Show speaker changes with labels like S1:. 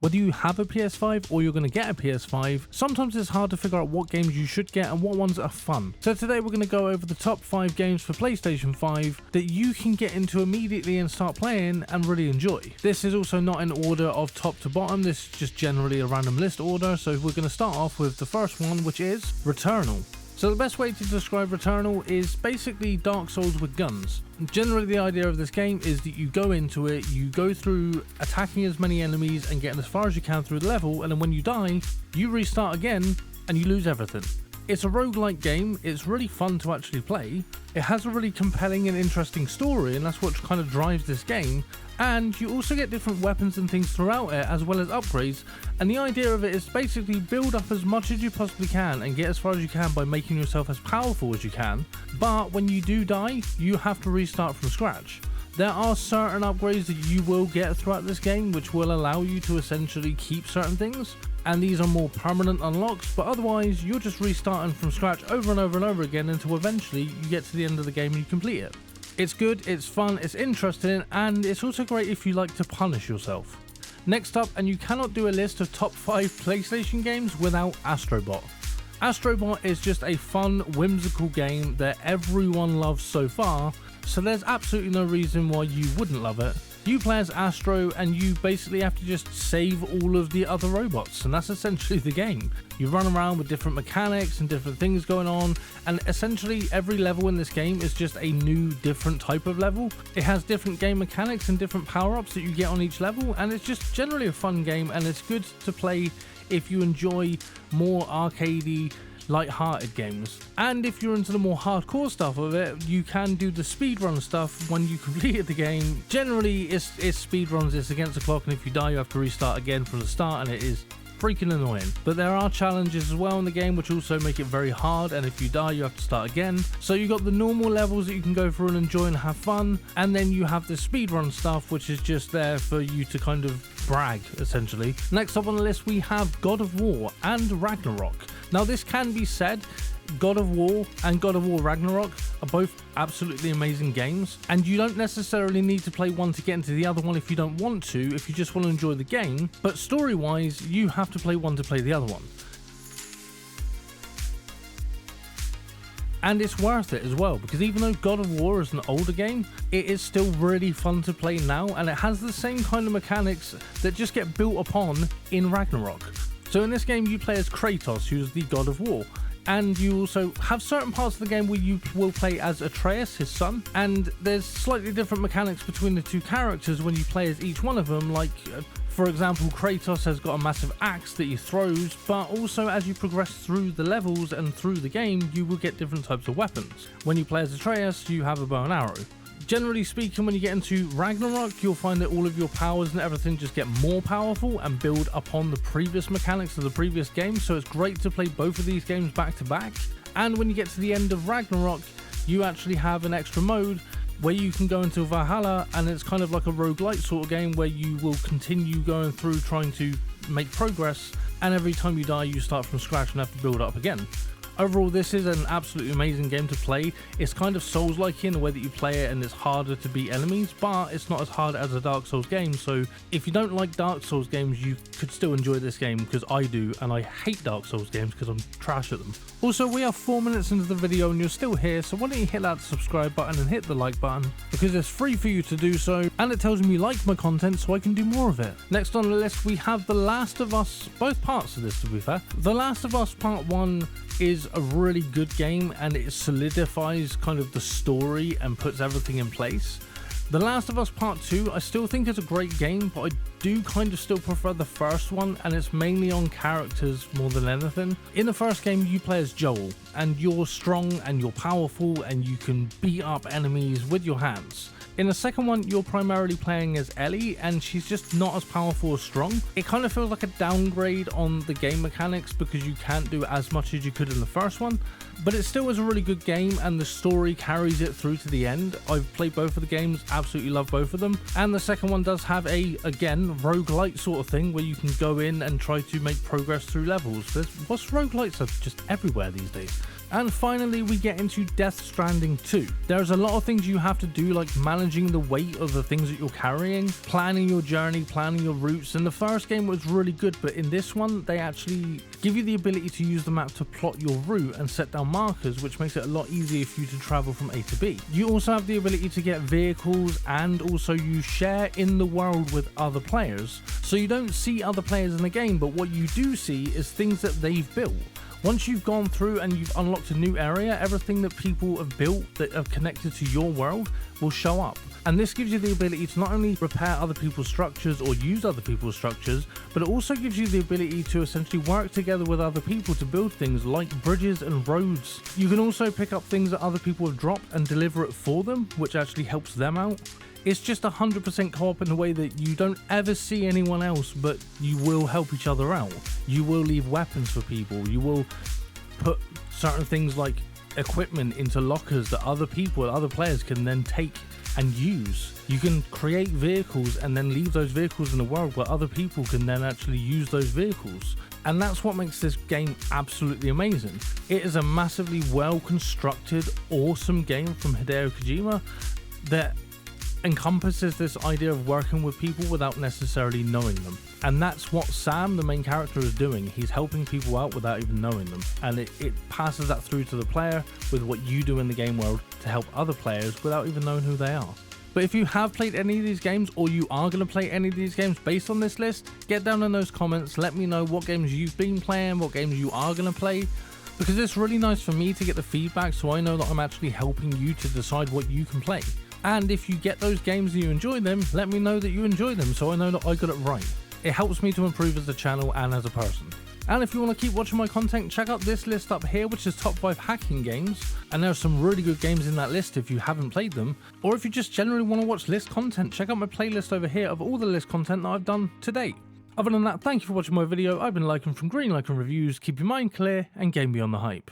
S1: Whether you have a PS5 or you're going to get a PS5, sometimes it's hard to figure out what games you should get and what ones are fun. So today we're going to go over the top 5 games for PlayStation 5 that you can get into immediately and start playing and really enjoy. This is also not in order of top to bottom, this is just generally a random list order, so we're going to start off with the first one, which is Returnal. So the best way to describe Returnal is basically Dark Souls with guns. Generally the idea of this game is that you go into it, you go through attacking as many enemies and getting as far as you can through the level, and then when you die, you restart again and you lose everything. It's a roguelike game, it's really fun to actually play, it has a really compelling and interesting story, and that's what kind of drives this game, and you also get different weapons and things throughout it as well as upgrades, and the idea of it is basically build up as much as you possibly can and get as far as you can by making yourself as powerful as you can, but when you do die, you have to restart from scratch. There are certain upgrades that you will get throughout this game which will allow you to essentially keep certain things, and these are more permanent unlocks, but otherwise you're just restarting from scratch over and over and over again until eventually you get to the end of the game and you complete it. It's good, it's fun, it's interesting, and it's also great if you like to punish yourself. Next up, and you cannot do a list of top 5 PlayStation games without Astrobot. Astrobot is just a fun, whimsical game that everyone loves so far, so there's absolutely no reason why you wouldn't love it. You play as Astro and you basically have to just save all of the other robots, and that's essentially the game. You run around with different mechanics and different things going on, and essentially every level in this game is just a new different type of level. It has different game mechanics and different power-ups that you get on each level, and it's just generally a fun game, and it's good to play if you enjoy more arcadey, light-hearted games. And if you're into the more hardcore stuff of it, you can do the speedrun stuff when you completed the game. Generally it's speedruns, it's against the clock, and if you die you have to restart again from the start, and it is freaking annoying. But there are challenges as well in the game which also make it very hard, and if you die you have to start again. So you got the normal levels that you can go through and enjoy and have fun, and then you have the speedrun stuff which is just there for you to kind of brag essentially. Next up on the list we have God of War and Ragnarok. Now this can be said, God of War and God of War Ragnarok are both absolutely amazing games, and you don't necessarily need to play one to get into the other one if you don't want to, if you just want to enjoy the game, but story wise you have to play one to play the other one. And it's worth it as well, because even though God of War is an older game, it is still really fun to play now, and it has the same kind of mechanics that just get built upon in Ragnarok. So in this game you play as Kratos, who's the God of War, and you also have certain parts of the game where you will play as Atreus, his son, and there's slightly different mechanics between the two characters when you play as each one of them. Like for example, Kratos has got a massive axe that he throws, but also as you progress through the levels and through the game you will get different types of weapons. When you play as Atreus you have a bow and arrow. Generally speaking, when you get into Ragnarok, you'll find that all of your powers and everything just get more powerful and build upon the previous mechanics of the previous game, so it's great to play both of these games back to back. And when you get to the end of Ragnarok, you actually have an extra mode where you can go into Valhalla, and it's kind of like a roguelite sort of game where you will continue going through trying to make progress, and every time you die you start from scratch and have to build up again. Overall, this is an absolutely amazing game to play. It's kind of Souls-like in the way that you play it, and it's harder to beat enemies, but it's not as hard as a Dark Souls game, so if you don't like Dark Souls games, you could still enjoy this game, because I do, and I hate Dark Souls games because I'm trash at them. Also, we are 4 minutes into the video and you're still here, so why don't you hit that subscribe button and hit the like button, because it's free for you to do so, and it tells me you like my content so I can do more of it. Next on the list we have The Last of Us, both parts of this to be fair. The Last of Us Part 1 is a really good game, and it solidifies kind of the story and puts everything in place. The Last of Us Part 2 I still think is a great game, but I do kind of still prefer the first one, and it's mainly on characters more than anything. In the first game you play as Joel, and you're strong and you're powerful and you can beat up enemies with your hands. In the second one, you're primarily playing as Ellie, and she's just not as powerful or strong. It kind of feels like a downgrade on the game mechanics because you can't do as much as you could in the first one, but it still is a really good game, and the story carries it through to the end. I've played both of the games, absolutely love both of them, and the second one does have a, again, roguelite sort of thing where you can go in and try to make progress through levels. Roguelites are just everywhere these days. And finally, we get into Death Stranding 2. There's a lot of things you have to do, like managing the weight of the things that you're carrying, planning your journey, planning your routes. And the first game was really good, but in this one, they actually give you the ability to use the map to plot your route and set down markers, which makes it a lot easier for you to travel from A to B. You also have the ability to get vehicles, and also you share in the world with other players. So you don't see other players in the game, but what you do see is things that they've built. Once you've gone through and you've unlocked a new area, everything that people have built that are connected to your world will show up. And this gives you the ability to not only repair other people's structures or use other people's structures, but it also gives you the ability to essentially work together with other people to build things like bridges and roads. You can also pick up things that other people have dropped and deliver it for them, which actually helps them out. It's just 100% co-op in a way that you don't ever see anyone else, but you will help each other out. You will leave weapons for people. You will put certain things like equipment into lockers that other people, other players can then take and use. You can create vehicles and then leave those vehicles in the world where other people can then actually use those vehicles. And that's what makes this game absolutely amazing. It is a massively well-constructed, awesome game from Hideo Kojima that encompasses this idea of working with people without necessarily knowing them. And that's what Sam, the main character, is doing. He's helping people out without even knowing them. And it passes that through to the player with what you do in the game world to help other players without even knowing who they are. But if you have played any of these games, or you are going to play any of these games based on this list, get down in those comments, let me know what games you've been playing, what games you are going to play, because it's really nice for me to get the feedback so I know that I'm actually helping you to decide what you can play. And if you get those games and you enjoy them, let me know that you enjoy them so I know that I got it right. It helps me to improve as a channel and as a person. And if you want to keep watching my content, check out this list up here, which is top 5 hacking games. And there are some really good games in that list if you haven't played them. Or if you just generally want to watch list content, check out my playlist over here of all the list content that I've done to date. Other than that, thank you for watching my video. I've been Lycan from Green Lycan Reviews. Keep your mind clear and game beyond the hype.